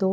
2